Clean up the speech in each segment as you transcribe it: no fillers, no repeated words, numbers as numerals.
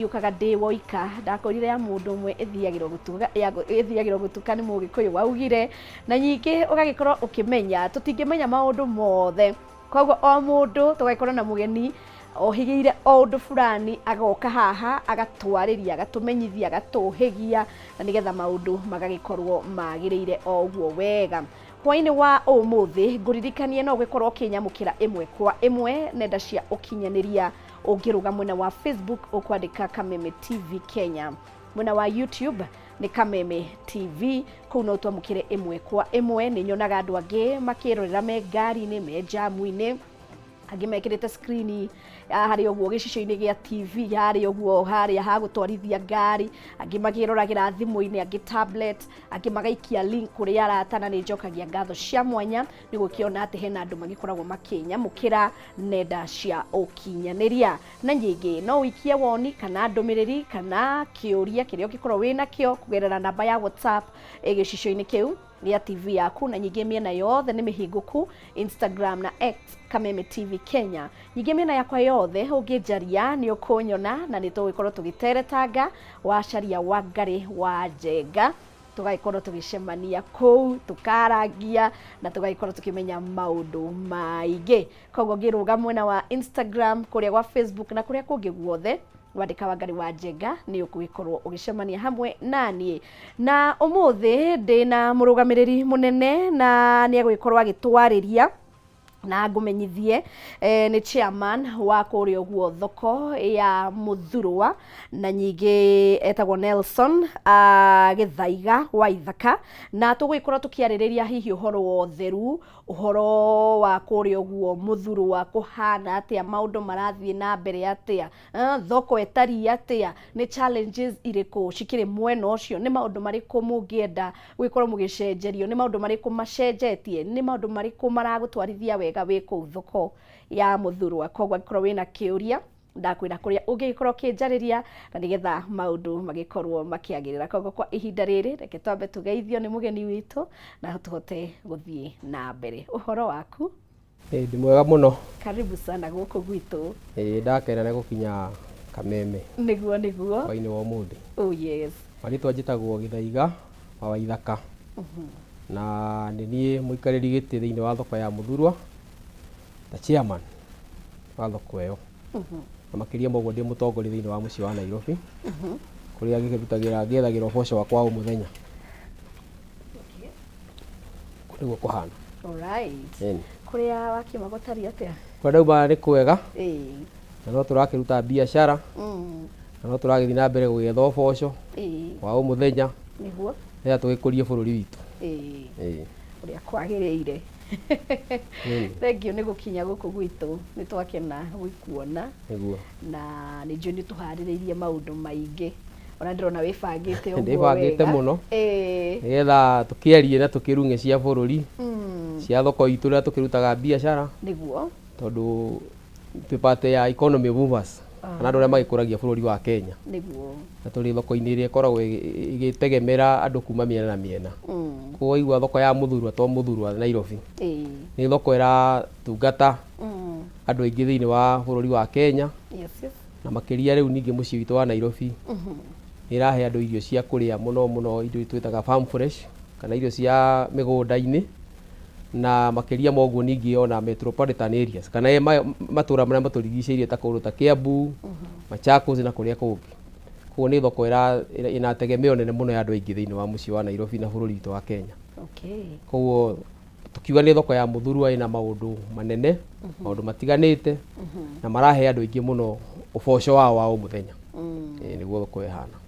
Yukaga ndi woika ndakorire ya mundu mwe ithiagirwo gutuka ni mugikuyu waugire na nyingi ugagikorwo ukimenya tutingimenya maundu mothe koguo o mundu tugagikorwo na mugeni ohigiire o undu fulani agoka haha agatwariria agatumenyithia agatuhigia na nigetha maundu magagikorwo magiriire oguo wega hwaini wa umuthi nguririkanie no gwikorwo ukinyamukira imwe kwa imwe nenda cia ukinyaniria ungiruga mwena wa Facebook ukwandika Kameme TV Kenya, mwena wa YouTube ni Kameme TV, kuu no twamukire imwe kwa imwe. Ni nyonaga andu angi makirorera me ngari-ini me jamu-ini, angi mekirite screen hari oguo gicicio-ini gia TV hari oguo haria ha gutwarithia ngari, angi magiroragira thimu-ini, angi tablet, angi magaikia link kuri arata. Na ni njokagia ngatho cia mwanya ni gukiona ati hena andu magikoragwo makinyamukira nenda cia ukinyaniria. Na nyingi no wikie woni kana ndumiriri kana kiuria kiria ugikorwo wina kio kugerera namba ya WhatsApp gicicio-ini kiu ya TV yaku. Na nyingi miena yothe ni mihinguku Instagram na X Kameme TV Kenya. Nyingi miena yakwa yothe ungijaria ni ukunyona na ni tugikorwo tugiteretanga wacaria wa ngari wa Njenga, tugagikorwo tugicemania kuu tukaragia na tugagikorwo tukimenya maundu maingi. Koguo ngiruga mwena wa Instagram, kuria gwa Facebook na kuria kungi guothe wandika Wangari wa Njenga ni ukugikorwo ugicemania hamwe nani. Na umuthi ndina murugamiriri munene na ni agugikorwo agitwariria na ngumenyithie ni chairman wa kuria guo thoko ya Muthurwa na nyingi etagwo Nelson Githaiga wa Ithaka, na tugikorwo tukiaririria hihi uhoro wa utheru, uhoro wa kuria guo Muthurwa kuhana atia, maundu marathie na mbere atia, thoko etari atia, ni challenges iriku cikire mwena ucio, ni maundu mariku mungienda gugikorwo mugicenjerio, ni maundu mariku macenjetie, ni maundu mariku maragutwarithia wega wiku thoko ya Muthurwa. Koguo gikorwo wina kiuria ndakwira kuria ungikorwo kinjariria na nigetha maundu magikorwo makiagirira. Koguo kwa ihinda riri reke twambe tugeithio ni mugeni witu na tuhote guthie na mbere. Uhoro waku? Ndi mwega muno. Karibu sana guku gwitu. Ndakena ni gukinya Kameme. Niguo Hwaini wa umuthi. Oh yes. Maritwa njitagwo Githaiga wa Ithaka. Na ni nie muikariri giti thiini wa thoko ya Muthurwa ta chairman wa thoko iyo. Na makiria moguo ndi mutongori thiini wa mucii wa Nairobi. Kuria ngirutagira ngethagira uboco wakwa o muthenya. Niguo kuhana. Alright. Kuria wakima gutari atia? Kwenda ni kwega. Na no turakiruta biashara. Na no turagithii na mbere gugetha uboco wa o muthenya. Niguo ya tugikurie bururi witu. Uria kwagiriire. Thank you ni gukinya guku gwitu, ni twakena gwikuona. Niguo. Na ni njui ni tuhaririirie maundu maingi. Ona ndirona wibangite uguo wega. Ndibangite muno. Nigetha tukierie na tukirunge cia bururi. Cia thoko itu na tukirutaga biashara. Niguo. Tondu twipate ya economy movers. Kana andu aria magikuragia bururi wa Kenya. Niguo. Na tuli thoko-ini iria ikoragwo igitegemera andu kuma miena na miena. Koguo igua thoko ya Muthurwa to Muthurwa Nairobi. Ni thoko ira tungata andu aingi thiini wa bururi wa Kenya. Yes. Na makiria riu ningi mucii witu wa Nairobi. Irahe andu irio cia kuria muno indo twitaga farm fresh kana irio cia migunda-ini. Na makiria moguo ningi ona metropolitan areas kana matura maria maturigiceirie ta kundu ta Kiambu, Machakos na kuria kungi. Koguo ni thoko ina tegemeo nene muno ya andu aingi thiini wa mucii wa Nairobi na bururi witu wa Kenya. Okay. Koguo tukiuga ni thoko ya Muthurwa ina maundu manene, maundu matiganite na marahe andu aingi muno uboco wao wa o muthenya. Niguo thoko ihana.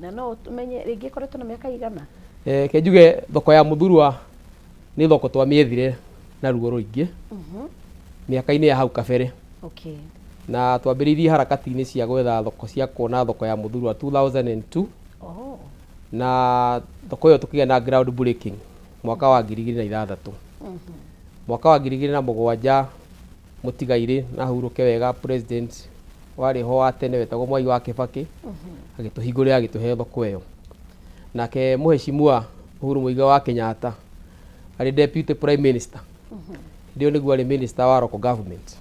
Na no tumenye ringi koretwo na miaka igana? Kenjuge thoko ya Muthurwa ni thoko twamiethire na ruo ruingi miaka-ini ya hau kabere. Okay. Na twambiriirie harakati-ini cia gwetha thoko cia kuona thoko ya Muthurwa 2002. Na thoko iyo tukigia na ground breaking mwaka wa 2006. Mwaka wa 2007 mutigaire na huruke wega president wari ho wa tene wetagwo Mwai wa Kibaki agituhingurira agituhe thoko iyo. Nake muheshimiwa Uhuru Muigai wa Kenyatta ari deputy prime minister. Ndio niguo ari minister wa local government.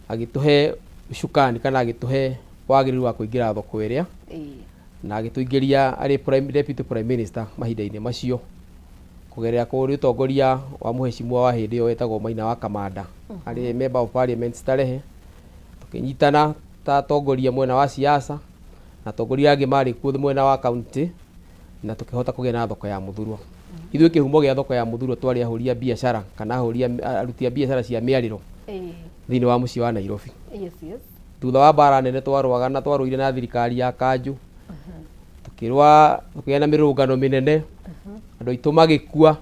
Agituhe shukani kana agituhe wagĩrĩru wa kũingĩra thoko ĩrĩa na agĩtũingĩria arĩ deputy prime minister mahinda-inĩ macio kũgerera kũrĩ ũtongoria wa mũhecimiwa wa hĩndĩ ĩyo wetagwo Maina wa Kamanda arĩ member of parliament Starehe. Tũkĩnyitana ta atongoria mwena wa siasa na atongoria angĩ marĩ kuo mwena wa county na tũkĩhota kũgĩa na thoko ya Muthurwa. Ithuĩ kĩhumo gĩa thoko ya Muthurwa twarĩ ahũri a biacara kana aruti a biacara cia mĩarĩro thĩinĩ wa mũciĩ wa Nairobi. Thutha wa mbara nene twarũaga na twarũire na thirikari ya Kanjũ, tũkĩrũa tũkĩgĩa na mĩrũrũngano mĩnene, andũ aitũ magĩkua,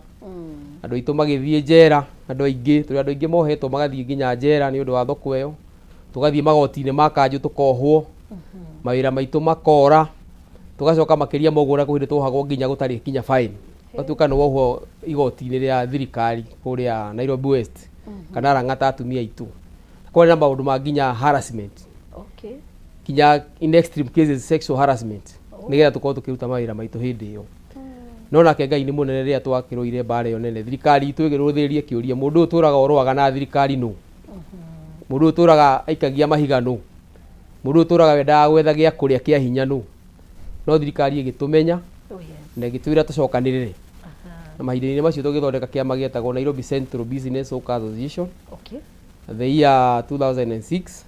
andũ aitũ magĩthiĩ njera, andũ aingĩ mohetwo magathiĩ nginya njera nĩ ũndũ wa thoko ĩyo, tũgathiĩ magoti-inĩ ma Kanjũ tũkohwo, mawĩra maitũ makora, tũgacoka makĩria moguo na kũhĩndĩ twohagwo nginya gũtarĩ kinya fine, gatuĩka nĩ wohwo igoti-inĩ rĩa thirikari kũrĩa Nairobi West kana Lang'ata atumia aitũ. Kwarĩ na maũndũ ma nginya harassment, kinya in extreme cases sexual harassment, nĩgetha tũkorwo tũkĩruta mawĩra maitũ hĩndĩ ĩyo. No nake Ngai nĩ mũnene rĩrĩa twakĩrũire mbara ĩyo nene, thirikari itũ ĩgĩrũthĩrĩrie kĩũria, mũndũ ũyũ ũtũraga orũaga na thirikari nũ? Mũndũ ũyũ ũtũraga aikagia mahiga nũ? Mũndũ ũyũ ũtũraga wendaga gwetha gĩa kũrĩa kĩa hinya nũ? No thirikari ĩgĩtũmenya na ĩgĩtwĩra tũcokanĩrĩre. Na mahinda-inĩ macio tũgĩthondeka kĩama gĩetagwo Nairobi Central Business Hawker Association the year 2006,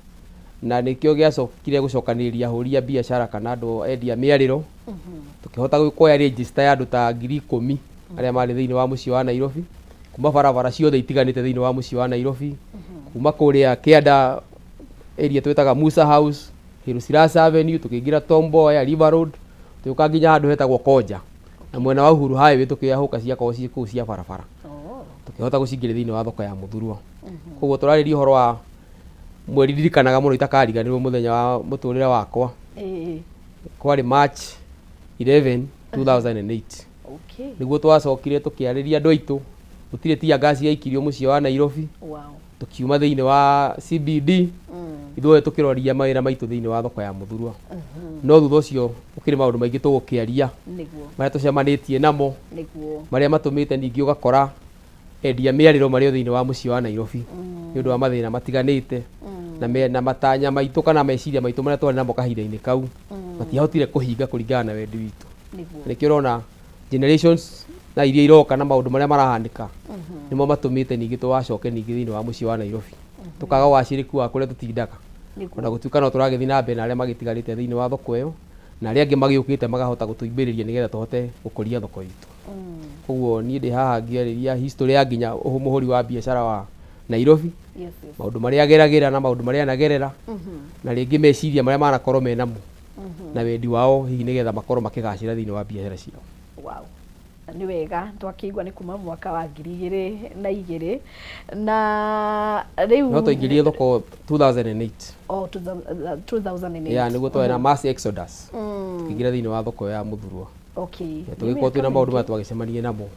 na nĩkĩo gĩacokire gũcokanĩrĩria ahũri a biacara kana andũ endia mĩarĩro. Tũkĩhota kuoya register ya andũ ta 10,000 arĩa marĩ thĩinĩ wa mũciĩ wa Nairobi, kuma barabara ciothe itiganĩte thĩinĩ wa mũciĩ wa Nairobi, kuma kũrĩa Kĩanda area twĩtaga Musa House, Hills Avenue, tũkĩingĩra Tom Mboya, River Road, tũgĩũka nginya handũ hetagwo Koja, na mwena wa Uhuru Highway tũkĩoya hũka ciakorwo ciĩ kũu cia barabara, tũkĩhota gũcingĩria thĩinĩ wa thoko ya Muthurwa. Koguo tũrarĩria ũhoro wa mweri ndirikanaga mũno itakariganĩrwo mũthenya wa mũtũrĩre wakwa, kwarĩ March 11, 2008. Nĩguo twacokire tũkĩarĩria andũ aitũ, gũtirĩ tia ngasi yaikirio mũciĩ wa Nairobi, tũkiuma thĩinĩ wa CBD, ithuothe tũkĩroria mawĩra maitũ thĩinĩ wa thoko ya Muthurwa. No thutha ũcio gũkĩrĩ maũndũ maingĩ tũgũkĩaria marĩa tũcemanĩtie namo, marĩa matũmĩte ningĩ ũgakora endia mĩarĩro marĩ thĩinĩ wa mũciĩ wa Nairobi nĩ ũndũ wa mathĩna matiganĩte na matanya maitũ kana meciria maitũ marĩa twarĩ namo kahinda-inĩ kau matiahotire kũhinga kũringana na wendi witũ. Nĩkĩo ũrona generations na iria iroka na maũndũ marĩa marahanĩka nĩmo matũmĩte ningĩ tũgacoke ningĩ thĩinĩ wa mũciĩ wa Nairobi, tũkaga wacirĩku wa kũrĩa tũtindaga, ona gũtuĩka no tũragĩthiĩ na mbere na arĩa magĩtigarĩte thĩinĩ wa thoko ĩyo na arĩa angĩ magĩũkĩte magahota gũtũimbĩrĩria nĩgetha tũhote gũkũria thoko itũ. Koguo niĩ ndĩ haha ngĩarĩria history ya nginya mũhũri wa biacara wa Nairobi, maũndũ marĩa ageragĩra na maũndũ marĩa anagerera, na rĩngĩ meciria marĩa manakorwo menamo na wendi wao hihi nĩgetha makorwo makĩgacĩra thĩinĩ wa biacara ciao. Nĩ wega twakĩigua nĩ kuma mwaka wa 2002 na rĩu no twaingĩrire thoko 2008. 2008 nĩguo twarĩ na mass exodus tũkĩingĩra thĩinĩ wa thoko ya Muthurwa. Tũgĩkorwo twĩna maũndũ marĩa twagĩcemanirie namo,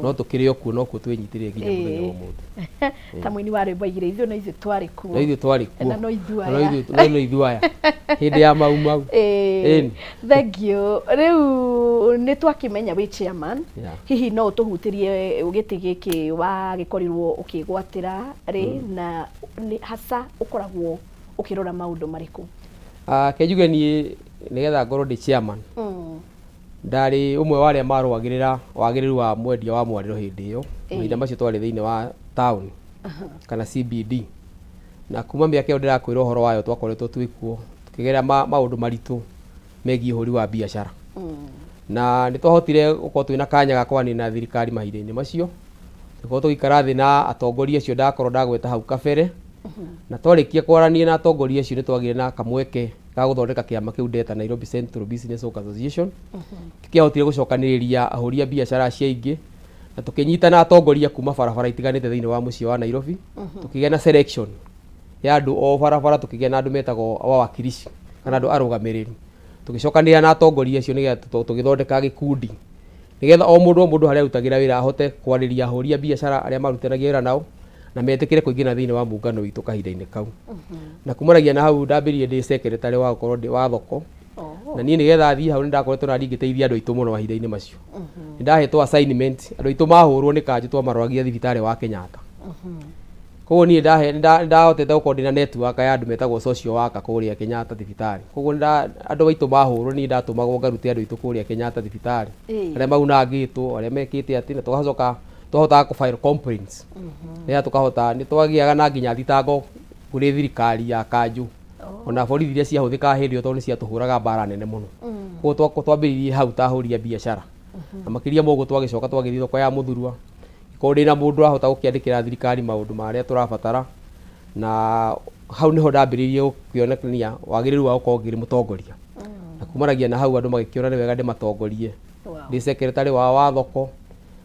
no tũkĩrĩ okuo no kuo twĩnyitĩrĩire nginya mũthenya wa ũmũthĩ. Ta mũini wa rwĩmbo aigire ithuĩ no ithuĩ twarĩ kuo, no ithuĩ aya hĩndĩ ya mau. Thengio. Rĩu nĩ twakĩmenya wĩ chairman, hihi no ũtũhutĩrie gĩtĩ gĩkĩ wagĩkorirwo ũkĩgwatĩra rĩ na hasa ũkoragwo ũkĩrora maũndũ marĩkũ? Kenjuge niĩ nĩgetha ngorwo ndĩ chairman, ndarĩ ũmwe wa arĩa marũagĩrĩra wagĩrĩru wa mwendia wa mwarĩro hĩndĩ ĩyo, mahinda macio twarĩ thĩinĩ wa town kana CBD, na kuma mĩaka ĩyo ndĩrakwĩra ũhoro wayo twakoretwo twĩkuo tũkĩgerera maũndũ maritũ megiĩ ũhũri wa biacara, na nĩ twahotire gũkorwo twĩna kanya ga kwaranĩria na thirikari mahinda-inĩ macio, tũkorwo tũgĩikara thĩ na atongoria acio ndakorwo ndagweta hau kabere, na twarĩkia kwaranĩria na atongoria acio nĩ twagĩire na kamweke ga gũthondeka kĩama kĩu ndeta Nairobi Central Business Hawker Association, kĩahotire gũcokanĩrĩria ahũri a biacara acio aingĩ na tũkĩnyitana atongoria kuma barabara itiganĩte thĩinĩ wa mũciĩ wa Nairobi, tũkĩgĩa na selection ya andũ o barabara, tũkĩgĩa na andũ metagwo wawakilishi kana andũ arũgamĩrĩri, tũgĩcokanĩrĩra na atongoria acio nĩgetha tũgĩthondeka gĩkundi nĩgetha o mũndũ harĩa arutagĩra wĩra ahote kwarĩria ahũri a biacara arĩa marutanagia wĩra nao na metĩkĩre kũingĩra thĩinĩ wa muungano witũ kahinda-inĩ kau. Na kumanagia na hau ndambĩrĩirie ndĩ secretary wa gũkorwo ndĩ wa thoko, na niĩ nĩgetha thiĩ hau nĩ ndakoretwo na ngĩteithia andũ aitũ mũno mahinda-inĩ macio. Nĩ ndahetwo assignment, andũ aitũ mahũrwo nĩ kanjũ twamarũagia thibitarĩ wa Kenyatta, koguo niĩ ndahotete gũkorwo ndĩna network ya andũ metagwo social worker kũrĩa Kenyatta thibitarĩ. Koguo andũ aitũ mahũrwo niĩ ndatũmagwo ngarute andũ aitũ kũrĩa Kenyatta thibitarĩ arĩa maunangĩtwo arĩa mekĩte atĩ na tũgacoka twahotaga kũfile complaints rĩrĩa tũkahota nĩ twagĩaga na nginya thitango kũrĩ thirikari ya Kanjũ ona borithi iria ciahũthĩkaga hĩndĩ ĩyo tondũ nĩ ciatũhũraga mbara nene mũno. Koguo twambĩrĩirie hau ta ahũri a biacara na makĩria moguo twagĩcoka twagĩthiĩ thoko ya Mũthurwa korwo ndĩna mũndũ ũrahota gũkĩandĩkĩra thirikari maũndũ marĩa tũrabatara, na hau nĩho ndambĩrĩirie gũkĩonania wagĩrĩru wa gũkorwo ngĩrĩ mũtongoria na kumanagia na hau andũ magĩkĩona nĩ wega ndĩmatongorie ndĩ secretary wao wa thoko.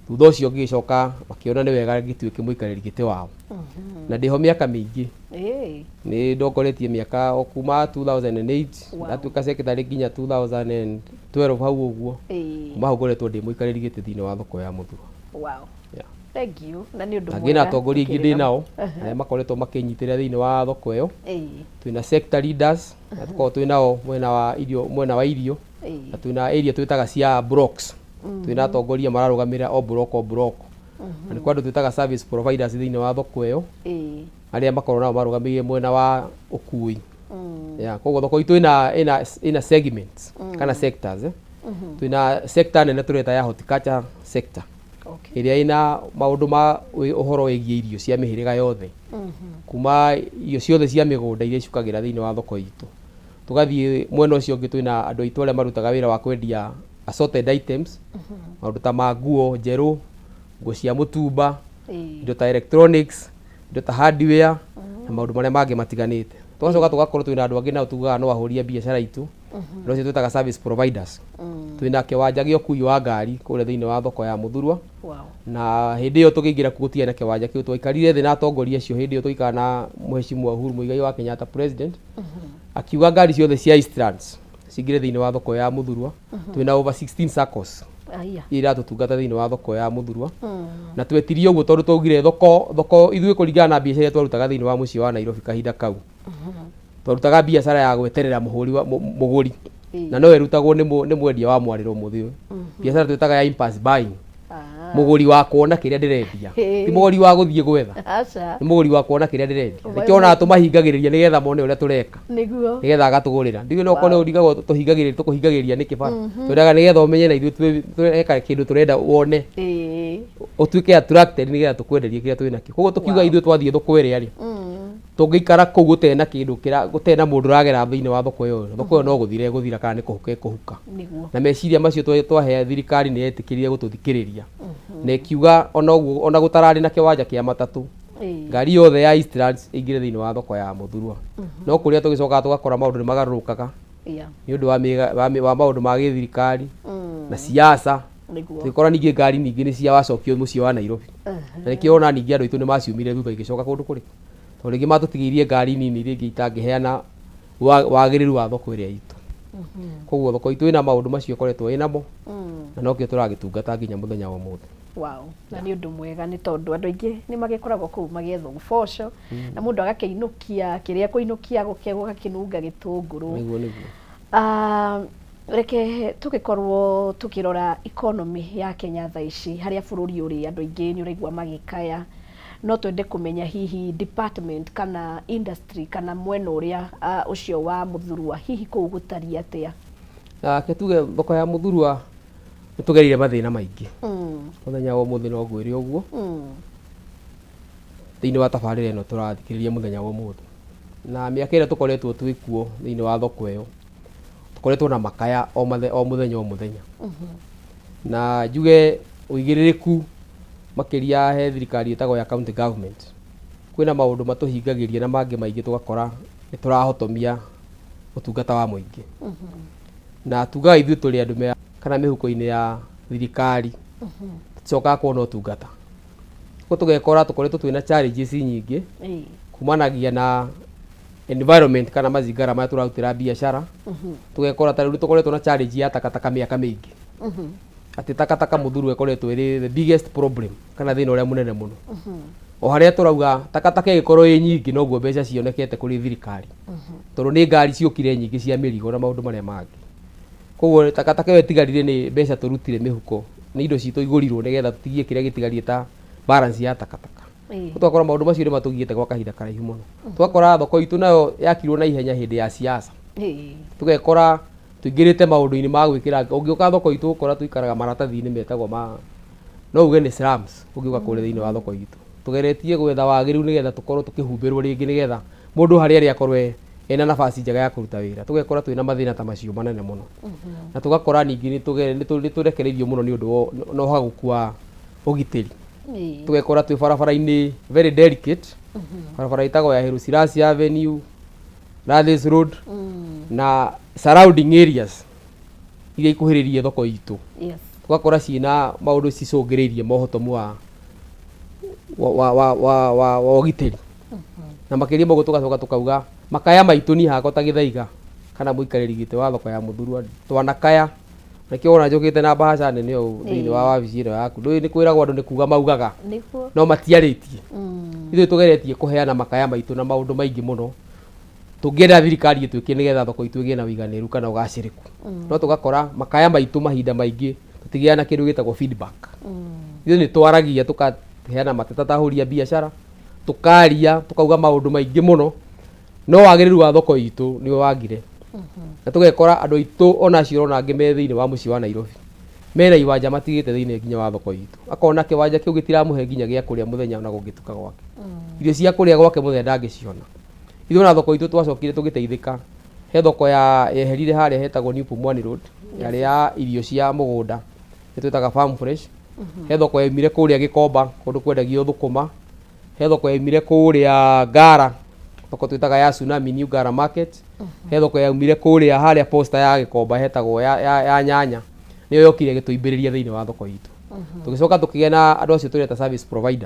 Thutha ũcio ngĩcoka makĩona nĩ wega ngĩtuĩke mũikarĩri gĩtĩ wao na ndĩho mĩaka mĩingĩ. Nĩ ndongoretie mĩaka kuma 2008 ndatuĩka secretary nginya 2012 hau ũguo, kuma hau ngoretwo ndĩ mũikarĩri gĩtĩ thĩinĩ wa thoko ya Mũthurwa. Thank you. Na nĩ ũndũ mwega. Ngĩna atongoria aingĩ ndĩ nao arĩa makoretwo makĩnyitĩrĩra thĩinĩ wa thoko ĩyo. Twĩna sector leaders na tũkoragwo twĩnao mwena wa irio na twĩna area twĩtaga cia blocks. Twĩna atongoria mararũgamĩrĩra o block na nĩ kwa andũ twĩtaga service providers thĩinĩ wa thoko ĩyo arĩa makorwo nao marũgamĩrĩire mwena wa ũkui. Koguo thoko itũ ĩna segments kana sectors. Twĩna sector nene tũreta ya horticulture sector ĩrĩa ĩna maũndũ ma ũhoro wĩgiĩ irio cia mĩhĩrĩga yothe kuma irio ciothe cia mĩgũnda iria icukagĩra thĩinĩ wa thoko itũ. Tũgathiĩ mwena ũcio ũngĩ twĩna andũ aitũ arĩa marutaga wĩra wa kwendia assorted items, maũndũ ta ma nguo njerũ, nguo cia mũtumba, indo ta electronics, indo ta hardware na maũndũ marĩa mangĩ matiganĩte. Tũgacoka tũgakorwo twĩna andũ angĩ nao tugaga no ahũri a biacara itũ na ũcio twĩtaga service providers. Twĩna kĩwanja gĩa ũkui wa ngari kũrĩa thĩinĩ wa thoko ya Mũthurwa na hĩndĩ ĩyo tũkĩingĩra kuo gũtiarĩ na kĩwanja kĩu, twaikarire thĩ na atongoria acio hĩndĩ ĩyo tũikara na Mheshimiwa Uhuru Muigai wa Kenyatta president akiuga ngari ciothe cia Eastlands cingĩre thĩinĩ wa thoko ya Mũthurwa. Twĩna over 16 SACCOs iria iratũtungata thĩinĩ wa thoko ya Mũthurwa na twetirie ũguo tondũ twaugire thoko ithuĩ kũringana na biacara iria twarutaga thĩinĩ wa mũciĩ wa Nairobi kahinda kau twarutaga biacara ya gweterera mũgũri na no erutagwo nĩ mwendia wa mwarĩro mũthĩ ũyũ. Biacara twĩtaga ya impulse buying, mũgũri wa kuona kĩrĩa ndĩrendia ti mũgũri wa gũthiĩ gwetha, nĩ mũgũri wa kuona kĩrĩa ndĩrendia. Nĩkĩo tũmahingagĩrĩria nĩgetha mone ũrĩa tũreka nĩgetha agatũgũrĩra. Ndiũĩ no korwo ũrigagwo tũhingagĩrĩria nĩkĩ bara twendaga nĩgetha ũmenye na ithuĩ tũreka kĩndũ tũrenda wone ũtuĩke attracted nĩgetha tũkwenderie kĩrĩa twĩnakĩo. Koguo tũkiuga ithuĩ twathiĩ thoko ĩrĩa rĩ tũngĩikara kũu gũtarĩ na kĩndũ gũtarĩ na mũndũ ũragera thĩinĩ wa thoko ĩyo, thoko ĩyo no gũthira ĩgũthira kana nĩ kũhuka ĩkũhuka. Na meciria macio twahe thirikari nĩ yetĩkĩrire gũtũthikĩrĩria na ĩkiuga ona gũtararĩ na kĩwanja kĩa matatũ ngari yothe ya Eastlands ĩingĩre thĩinĩ wa thoko ya Mũthurwa. No kũrĩa tũgĩcokaga tũgakora maũndũ nĩ magarũrũkaga nĩ ũndũ wa maũndũ ma gĩthirikari na siasa. Tũgĩkora ningĩ ngari nyingĩ nĩ ciawacokio mũciĩ wa Nairobi na nĩkĩo ona ningĩ andũ aitũ nĩ maciumire thutha igĩcoka kũndũ kũrĩ tondũ rĩngĩ matũtigĩirie ngari nini iria ingĩ itangĩheana wagĩrĩru wa thoko ĩrĩa itũ. Koguo thoko itũ ĩna maũndũ macio ĩkoretwo ĩnamo na nokĩo tũragĩtungata nginya mũthenya wa ũmũthĩ. Na nĩ ũndũ mwega nĩ tondũ andũ aingĩ nĩ magĩkoragwo kũu magĩetha ũboco na mũndũ agakĩinũkia kĩrĩa kũinũkia gũgakĩnunga gĩtũngũrũ. Reke tũgĩkorwo tũkĩrora economy ya Kenya thaa ici harĩa bũrũri ũrĩ andũ aingĩ nĩ ũraigua magĩkaya, no twende kũmenya hihi department kana industry kana mwena ũrĩa ũcio wa Mũthurwa hihi kũu gũtariĩ atĩa? Ke tuge thoko ya Mũthurwa nĩ tũgerire mathĩna maingĩ mũthenya wa ũmũthĩ no ngwĩre ũguo thĩinĩ wa tabarĩra ĩno tũrathikĩrĩria mũthenya wa ũmũthĩ. Na mĩaka ĩrĩa tũkoretwo twĩ kuo thĩinĩ wa thoko ĩyo tũkoretwo na makaya o mũthenya o mũthenya na njuge ũigĩrĩrĩku makĩria he thirikari ĩtagwo ya county government. Kwĩna maũndũ matũhingagĩria na mangĩ maingĩ tũgakora nĩ tũrahotomia ũtungata wa mũingĩ na tugaga ithuĩ tũrĩ andũ kana mĩhuko-inĩ ya thirikari tũcokaga kuona ũtungata. Koguo tũgekora tũkoretwo twĩna challenges nyingĩ kumanagia na environment kana mazingara marĩa tũrarutĩra biacara. Tũgekora ta rĩu tũkoretwo na challenge ya takataka mĩaka mĩingĩ atĩ takataka Mũthurwa ĩkoretwo ĩrĩ the biggest problem kana thĩna ũrĩa mũnene mũno. O harĩa tũrauga takataka ĩgĩkorwo ĩ nyingĩ noguo mbeca cionekete kũrĩ thirikari tondũ nĩ ngari ciũkire nyingĩ cia mĩrigo na maũndũ marĩa mangĩ. Koguo takataka ĩyo ĩtigarire nĩ mbeca tũrutire mĩhuko nĩ indo citũ igũrirwo nĩgetha tũtigie kĩrĩa gĩtigarie ta balance ya takataka. twakora maundu macio ni matugiyete gwa kahinda karaihu muno twakora thoko itu nayo yakirwo na ihenya hindi ya siasa tugekora tuingirite maundu-ini ma gwikira ungiuka thoko itu ukora tuikaraga maratathi-ini metagwo ma no uge ni slums ungiuka kure thiini wa thoko itu tugeretie gwetha wagiriru nigetha tukorwo tukihumbirwo ringi nigetha mundu haria ari akorwe ena nafasi njega ya kuruta wira tugekora twina mathina ta macio manene muno na tugakora ningi ni turekereirio muno ni undu no haguku wa ugitiri tugekora twi barabara-ini very delicate barabara itagwo ya Hirusirasi Avenue, Rathis Road na surrounding areas iria ikuhiririe thoko itu tugakora ciina maundu cicungiriirie mohotomu wa ugitiri na makiria mogo tugacoka tukauga makaya maitu ni hako ta Githaiga kana muikariri gite wa thoko ya Muthurwa twanakaya nakio ona njukite na bahasha nene o thiini wa wabici ino yaku ndui ni kwiragwo andu ni kuga maugaga no matiaritie ithuĩ tugeretie kuheana makaya maitu na maundu maingi muno tungienda thirikari ituike nigetha thoko itu igie na uiganiru kana ugaciriku no tugakora makaya maitu mahinda maingi tutigiana kindu gitagwo feedback ithuĩ ni twaragia tukaheana mateta ta ahũri a biacara tukaria tukauga maundu maingi muno no wagiriru wa thoko itu ni wagire na tugekora andu itu ona cirona angi me thiini wa muci wa Nairobi mena iwanja matigite thiini nginya wa thoko itu akona kiwanja kiu gitiramuhe nginya gia kuria muthenya na gungituka gwake irio cia kuria gwake muthenya ndangiciona ithuĩ na thoko itu twacokire tugiteithika he thoko ya yeherire haria hetagwo New Pumwani Road yari ya irio cia mugunda twitaga farm fresh he thoko yaumire kuria Gikomba kundu kwendagio thukuma he thoko yaumire kuria Ngara thoko twitaga ya Tsunami New Ngara Market he thoko yaumire kuria haria posta ya Gikomba hetagwo ya nyanya niyo yokire gituimbiriria thiini wa thoko itu tugicoka tukigena andu acio tureta service provider